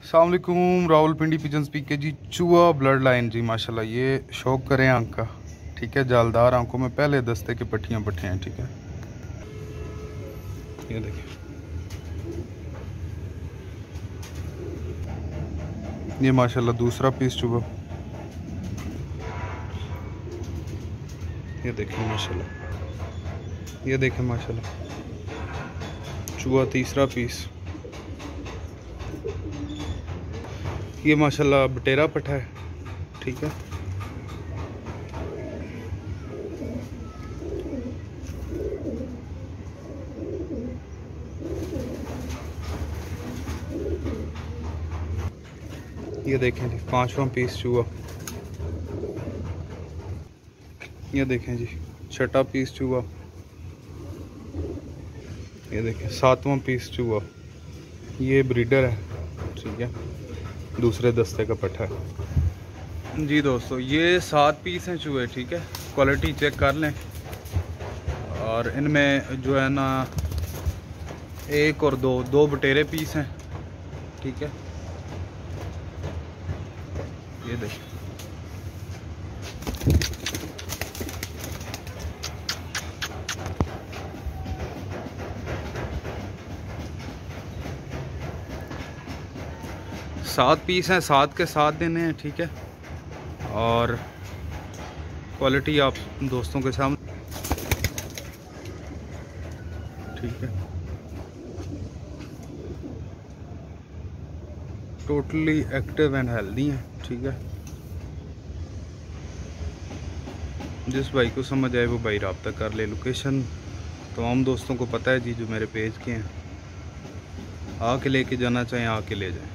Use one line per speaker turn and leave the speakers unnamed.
अस्सलाम वालेकुम। Rawalpindi pigeon speak के जी। चूहा ब्लड लाइन जी माशाल्लाह, ये शौक करें आंख का, ठीक है। जालदार आंखों में पहले दस्ते के पट्टियाँ पट्टे हैं, ठीक है। ये देखिए, ये माशाल्लाह दूसरा पीस चूहा। ये देखें माशाल्लाह, ये देखें माशाल्लाह चूहा तीसरा पीस। ये माशाल्लाह बटेरा पट्टा है, ठीक है। ये देखें जी पांचवा पीस चूहा। ये देखें जी छठा पीस चूहा। ये देखें सातवां पीस चूहा। ये ब्रीडर है, ठीक है, दूसरे दस्ते का पट्टा है जी। दोस्तों ये 7 पीस हैं चूहे, ठीक है। क्वालिटी चेक कर लें। और इनमें जो है ना 1 और 2 बटेरे पीस हैं, ठीक है। ये देखिए, सात पीस हैं, 7 के 7 देने हैं, ठीक है। और क्वालिटी आप दोस्तों के सामने, ठीक है। टोटली एक्टिव एंड हेल्दी हैं, ठीक है। जिस भाई को समझ आए वो भाई रब्ता कर ले। लोकेशन तमाम दोस्तों को पता है जी, जो मेरे पेज के हैं। आके लेके जाना चाहें आके ले जाएं।